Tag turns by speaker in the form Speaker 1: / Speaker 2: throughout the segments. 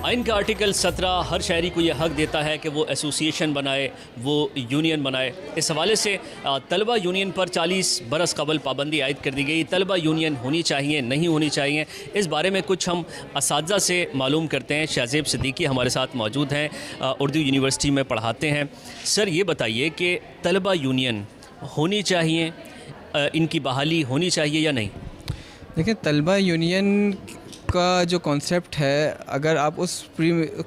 Speaker 1: آئین کا آرٹیکل 17 ہر شہری کو یہ حق دیتا ہے کہ وہ ایسوسیشن بنائے، وہ یونین بنائے۔ اس حوالے سے طلبہ یونین پر 40 برس قبل پابندی عائد کر دی گئی۔ طلبہ یونین ہونی چاہیے، نہیں ہونی چاہیے، اس بارے میں کچھ ہم اساتذہ سے معلوم کرتے ہیں۔ شہزیب صدیقی ہمارے ساتھ موجود ہیں، اردو یونیورسٹی میں پڑھاتے ہیں۔ سر یہ بتائیے کہ طلبہ یونین ہونی چاہیے، ان کی بحالی ہونی چاہیے یا نہیں؟
Speaker 2: دیکھیں، طلبہ یونین کا جو کانسیپٹ ہے، اگر آپ اس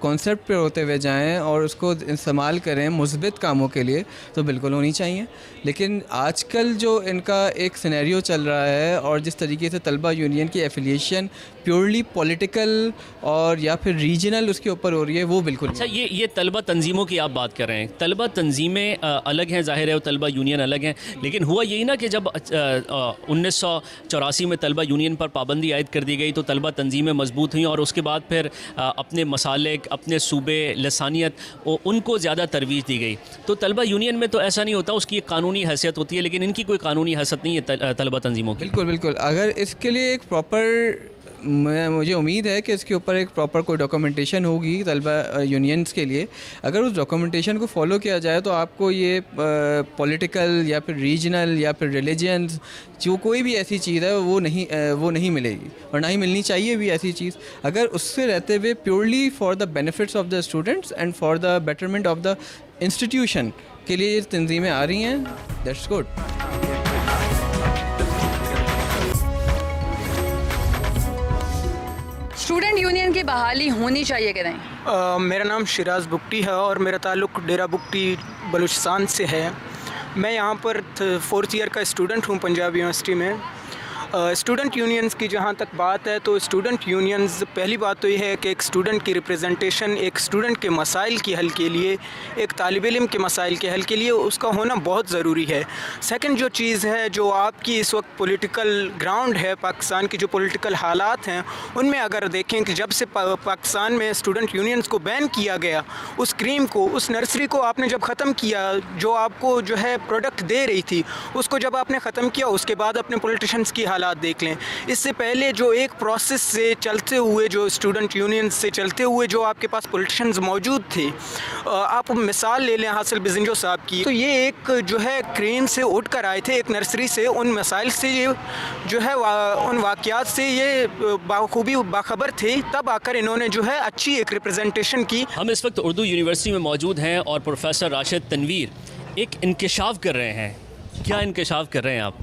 Speaker 2: کانسیپٹ پہ ہوتے ہوئے جائیں اور اس کو استعمال کریں مثبت کاموں کے لیے تو بالکل ہونی چاہیے۔ لیکن آج کل جو ان کا ایک سینیریو چل رہا ہے اور جس طریقے سے طلبہ یونین کی ایفیلیشن پیورلی پولیٹیکل اور یا پھر ریجنل اس کے اوپر ہو رہی ہے، وہ بالکل
Speaker 1: اچھا، یہ طلبہ تنظیموں کی آپ بات کر رہے ہیں۔ طلبہ تنظیمیں الگ ہیں، ظاہر ہے، اور طلبہ یونین الگ ہیں، لیکن ہوا یہی نا کہ جب 1984 میں طلبہ یونین پر پابندی عائد کر دی گئی تو طلبہ تنظیمیں مضبوط ہوئیں، اور اس کے بعد پھر اپنے مسالک، اپنے صوبے، لسانیت، ان کو زیادہ ترویج دی گئی۔ تو طلبہ یونین میں تو ایسا نہیں ہوتا، اس کی ایک قانونی حیثیت ہوتی ہے، لیکن ان کی کوئی قانونی حیثیت نہیں ہے طلبہ تنظیموں کی۔
Speaker 2: بالکل۔ اگر اس کے لیے ایک پراپر، مجھے امید ہے کہ اس کے اوپر ایک پراپر کوئی ڈاکومنٹیشن ہوگی طلبہ یونینز کے لیے۔ اگر اس ڈاکومنٹیشن کو فالو کیا جائے تو آپ کو یہ پولیٹیکل یا پھر ریجنل یا پھر ریلیجنز جو کوئی بھی ایسی چیز ہے وہ نہیں ملے گی، اور نہ ہی ملنی چاہیے بھی ایسی چیز۔ اگر اس سے رہتے ہوئے purely for the benefits of the students and for the betterment of the institution کے لیے یہ تنظیمیں آ رہی ہیں، دیٹس گڈ۔
Speaker 3: اسٹوڈنٹ یونین کی بحالی ہونی چاہیے کہ نہیں؟
Speaker 4: میرا نام شیراز بگٹی ہے اور میرا تعلق ڈیرہ بگٹی بلوچستان سے ہے۔ میں یہاں پر 4th ایئر کا اسٹوڈنٹ ہوں پنجاب یونیورسٹی میں۔ اسٹوڈنٹ یونینز کی جہاں تک بات ہے تو اسٹوڈنٹ یونینز، پہلی بات تو یہ ہے کہ ایک اسٹوڈنٹ کی ریپریزنٹیشن، ایک اسٹوڈنٹ کے مسائل کے حل کے لیے، ایک طالب علم کے مسائل کے حل کے لیے اس کا ہونا بہت ضروری ہے۔ سیکنڈ جو چیز ہے، جو آپ کی اس وقت پولیٹیکل گراؤنڈ ہے، پاکستان کی جو پولیٹیکل حالات ہیں، ان میں اگر دیکھیں کہ جب سے پاکستان میں اسٹوڈنٹ یونینز کو بین کیا گیا، اس کریم کو، اس نرسری کو آپ نے جب ختم کیا، جو آپ کو جو ہے پروڈکٹ دے رہی تھی، اس کو جب آپ نے ختم کیا، اس کے بعد اپنے پولیٹیشنز کی حالات دیکھ لیں۔ اس سے پہلے جو ایک پروسیس سے چلتے ہوئے، جو اسٹوڈنٹ یونین سے چلتے ہوئے جو آپ کے پاس پولیٹیشنز موجود تھے، آپ مثال لے لیں حاصل بزنجو صاحب کی، تو یہ ایک جو ہے کریم سے اٹھ کر آئے تھے، ایک نرسری سے، ان مسائل سے جو ہے ان واقعات سے یہ بخوبی باخبر تھے، تب آ کر انہوں نے جو ہے اچھی ایک ریپریزنٹیشن کی۔
Speaker 1: ہم اس وقت اردو یونیورسٹی میں موجود ہیں اور پروفیسر راشد تنویر ایک انکشاف کر رہے ہیں۔ کیا انکشاف کر رہے ہیں آپ؟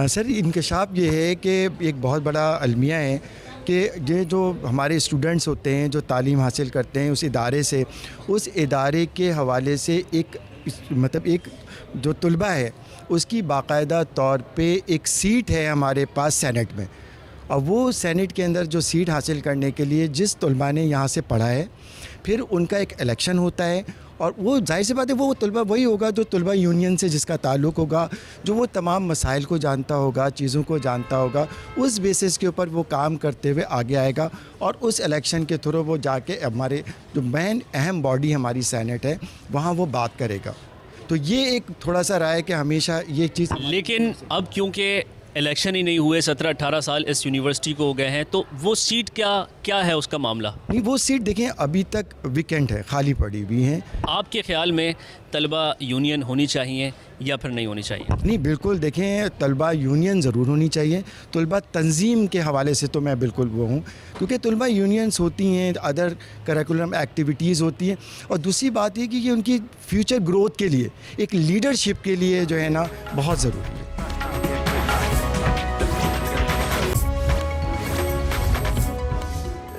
Speaker 5: سر، انکشاف یہ ہے کہ ایک بہت بڑا المیہ ہے کہ یہ جو ہمارے اسٹوڈنٹس ہوتے ہیں جو تعلیم حاصل کرتے ہیں اس ادارے سے، اس ادارے کے حوالے سے ایک جو طلبہ ہے اس کی باقاعدہ طور پہ ایک سیٹ ہے ہمارے پاس سینٹ میں، اور وہ سینٹ کے اندر جو سیٹ حاصل کرنے کے لیے جس طلبہ نے یہاں سے پڑھا ہے، پھر ان کا ایک الیکشن ہوتا ہے، اور وہ ظاہر سی بات ہے وہ طلبہ وہی ہوگا جو طلبہ یونین سے جس کا تعلق ہوگا، جو وہ تمام مسائل کو جانتا ہوگا، چیزوں کو جانتا ہوگا، اس بیسس کے اوپر وہ کام کرتے ہوئے آگے آئے گا، اور اس الیکشن کے تھرو وہ جا کے ہمارے جو مین اہم باڈی ہماری سینٹ ہے وہاں وہ بات کرے گا۔ تو یہ ایک تھوڑا سا رائے کہ ہمیشہ یہ چیز،
Speaker 1: لیکن اب کیونکہ الیکشن ہی نہیں ہوئے، 17-18 سال اس یونیورسٹی کو ہو گئے ہیں، تو وہ سیٹ کیا ہے اس کا معاملہ؟
Speaker 5: نہیں، وہ سیٹ دیکھیں ابھی تک ویکینٹ ہے، خالی پڑی ہوئی ہیں۔
Speaker 1: آپ کے خیال میں طلبہ یونین ہونی چاہیے یا پھر نہیں ہونی چاہیے؟
Speaker 5: نہیں، بالکل دیکھیں، طلبہ یونین ضرور ہونی چاہیے۔ طلبہ تنظیم کے حوالے سے تو میں بالکل وہ ہوں، کیونکہ طلبہ یونینز ہوتی ہیں، ادر کریکولم ایکٹیویٹیز ہوتی ہیں، اور دوسری بات یہ کہ یہ ان کی فیوچر گروتھ کے لیے، ایک لیڈرشپ کے لیے جو ہے نا بہت ضروری ہے۔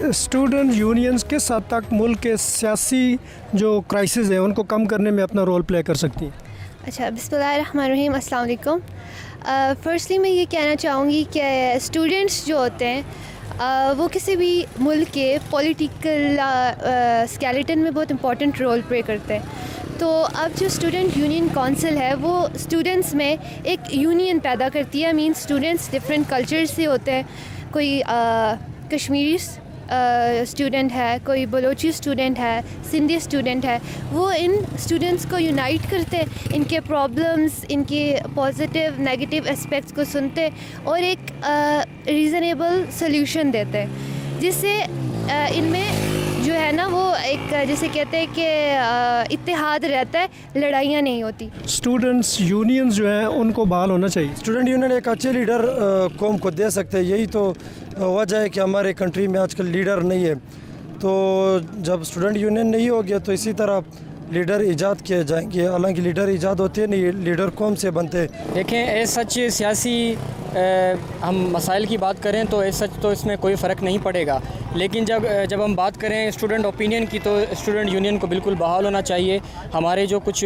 Speaker 6: اسٹوڈنٹ یونینز کس حد تک ملک کے سیاسی جو کرائسز ہیں ان کو کم کرنے میں اپنا رول پلے کر سکتی ہیں؟
Speaker 7: اچھا، بسم اللہ الرحمن الرحیم، السلام علیکم۔ فرسٹلی میں یہ کہنا چاہوں گی کہ اسٹوڈنٹس جو ہوتے ہیں وہ کسی بھی ملک کے پولیٹیکل اسکیلیٹن میں بہت امپورٹنٹ رول پلے کرتے ہیں۔ تو اب جو اسٹوڈنٹ یونین کونسل ہے وہ اسٹوڈنٹس میں ایک یونین پیدا کرتی ہے۔ مینس اسٹوڈنٹس ڈفرینٹ کلچر سے ہوتے ہیں، کوئی کشمیری اسٹوڈنٹ ہے، کوئی بلوچی اسٹوڈنٹ ہے، سندھی اسٹوڈنٹ ہے، وہ ان اسٹوڈنٹس کو یونائٹ کرتے، ان کے پرابلمس، ان کے پازیٹیو نیگیٹو اسپیکٹس کو سنتے اور ایک ریزنیبل سلیوشن دیتے، جس سے ان میں جو ہے نا وہ ایک جیسے کہتے ہیں کہ اتحاد رہتا ہے, لڑائیاں نہیں ہوتی.
Speaker 6: اسٹوڈنٹس یونینز جو ہیں ان کو بحال ہونا چاہیے.
Speaker 8: اسٹوڈنٹ یونین ایک اچھے لیڈر قوم کو دے سکتے ہیں. یہی تو وجہ ہے کہ ہمارے کنٹری میں آج کل لیڈر نہیں ہے. تو جب اسٹوڈنٹ یونین نہیں ہوگی تو اسی طرح لیڈر ایجاد کیے جائیں گے. حالانکہ لیڈر ایجاد ہوتے نہیں, لیڈر قوم سے بنتے.
Speaker 9: دیکھیں ایز سچ سیاسی ہم مسائل کی بات کریں تو ایز سچ تو اس میں کوئی فرق نہیں پڑے گا, لیکن جب ہم بات کریں اسٹوڈنٹ اوپینین کی تو اسٹوڈنٹ یونین کو بالکل بحال ہونا چاہیے. ہمارے جو کچھ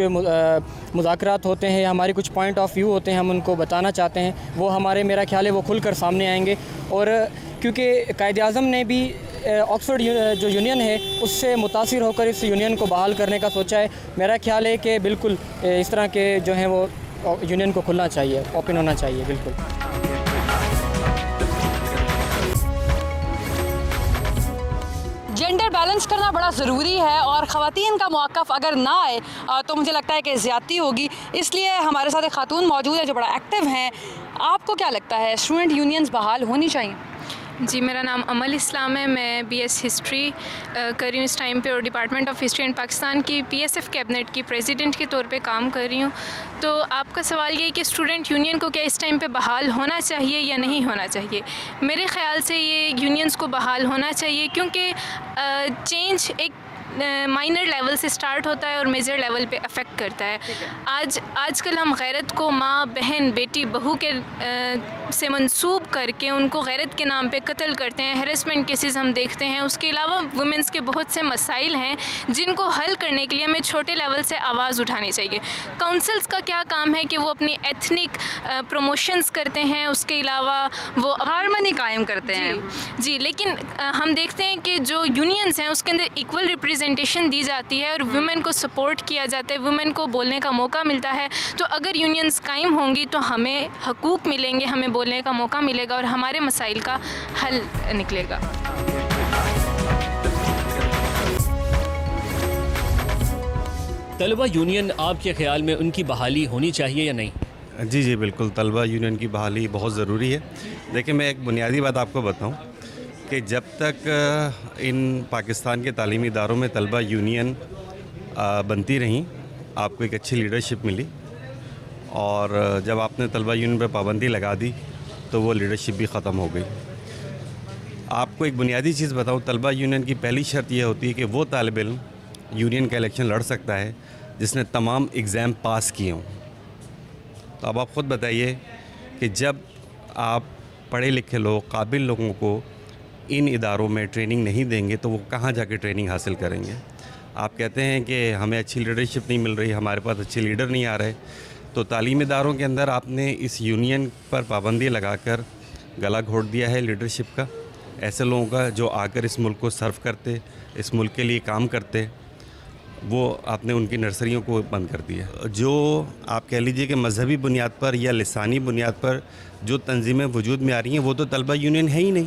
Speaker 9: مذاکرات ہوتے ہیں, ہمارے کچھ پوائنٹ آف ویو ہوتے ہیں, ہم ان کو بتانا چاہتے ہیں, وہ ہمارے میرا خیال ہے وہ کھل کر سامنے آئیں گے. اور کیونکہ قائد اعظم نے بھی آکسفورڈ جو یونین ہے اس سے متاثر ہو کر اس یونین کو بحال کرنے کا سوچا ہے. میرا خیال ہے کہ بالکل اس طرح کے جو ہیں وہ یونین کو کھلنا چاہیے, اوپن ہونا چاہیے. بالکل
Speaker 10: جینڈر بیلنس کرنا بڑا ضروری ہے, اور خواتین کا موقف اگر نہ آئے تو مجھے لگتا ہے کہ زیادتی ہوگی. اس لیے ہمارے ساتھ ایک خاتون موجود ہے جو بڑا ایکٹیو ہیں. آپ کو کیا لگتا ہے اسٹوڈنٹ یونینز بحال ہونی چاہیے؟
Speaker 11: جی, میرا نام امل اسلام ہے. میں بی ایس ہسٹری کر رہی ہوں اس ٹائم پہ, اور department of history and Pakistan کی پی ایس ایف کیبنٹ کی پریزیڈنٹ کے طور پہ کام کر رہی ہوں. تو آپ کا سوال یہ ہے کہ اسٹوڈنٹ یونین کو کیا اس ٹائم پہ بحال ہونا چاہیے یا نہیں ہونا چاہیے. میرے خیال سے یہ یونینز کو بحال ہونا چاہیے, کیونکہ چینج ایک مائنر لیول سے سٹارٹ ہوتا ہے اور میجر لیول پہ افیکٹ کرتا ہے. آج کل ہم غیرت کو ماں, بہن, بیٹی, بہو کے سے منسوب کر کے ان کو غیرت کے نام پہ قتل کرتے ہیں. ہیرسمنٹ کیسز ہم دیکھتے ہیں. اس کے علاوہ وومنس کے بہت سے مسائل ہیں جن کو حل کرنے کے لیے ہمیں چھوٹے لیول سے آواز اٹھانی چاہیے. کونسلز کا کیا کام ہے کہ وہ اپنی ایتھنک پروموشنز کرتے ہیں, اس کے علاوہ وہ
Speaker 3: ہارمنی قائم کرتے ہیں.
Speaker 11: جی, لیکن ہم دیکھتے ہیں کہ جو یونینز ہیں اس کے اندر ایکول ریپریزنٹیشن دی جاتی ہے اور ویمن کو سپورٹ کیا جاتا ہے, ویمن کو بولنے کا موقع ملتا ہے. تو اگر یونینز قائم ہوں گی تو ہمیں حقوق ملیں گے, ہمیں بولنے کا موقع ملے گا اور ہمارے مسائل کا حل نکلے گا.
Speaker 1: طلبہ یونین آپ کے خیال میں ان کی بحالی ہونی چاہیے یا نہیں؟
Speaker 12: جی بالکل, طلبہ یونین کی بحالی بہت ضروری ہے. دیکھیں میں ایک بنیادی بات آپ کو بتاؤں کہ جب تک ان پاکستان کے تعلیمی اداروں میں طلبہ یونین بنتی رہیں, آپ کو ایک اچھی لیڈرشپ ملی, اور جب آپ نے طلبہ یونین پہ پابندی لگا دی تو وہ لیڈرشپ بھی ختم ہو گئی. آپ کو ایک بنیادی چیز بتاؤں, طلبہ یونین کی پہلی شرط یہ ہوتی ہے کہ وہ طالب علم یونین کا الیکشن لڑ سکتا ہے جس نے تمام ایگزام پاس کیے ہوں. تو اب آپ خود بتائیے کہ جب آپ پڑھے لکھے لوگ, قابل لوگوں کو ان اداروں میں ٹریننگ نہیں دیں گے تو وہ کہاں جا کے ٹریننگ حاصل کریں گے؟ آپ کہتے ہیں کہ ہمیں اچھی لیڈرشپ نہیں مل رہی, ہمارے پاس اچھے لیڈر نہیں آ رہے. تو تعلیمی اداروں کے اندر آپ نے اس یونین پر پابندی لگا کر گلا گھونٹ دیا ہے لیڈرشپ کا, ایسے لوگوں کا جو آ کر اس ملک کو سرو کرتے, اس ملک کے لیے کام کرتے, وہ آپ نے ان کی نرسریوں کو بند کر دیا. جو آپ کہہ لیجئے کہ مذہبی بنیاد پر یا لسانی بنیاد پر جو تنظیمیں وجود میں آ رہی ہیں وہ تو طلبہ یونین ہے ہی نہیں.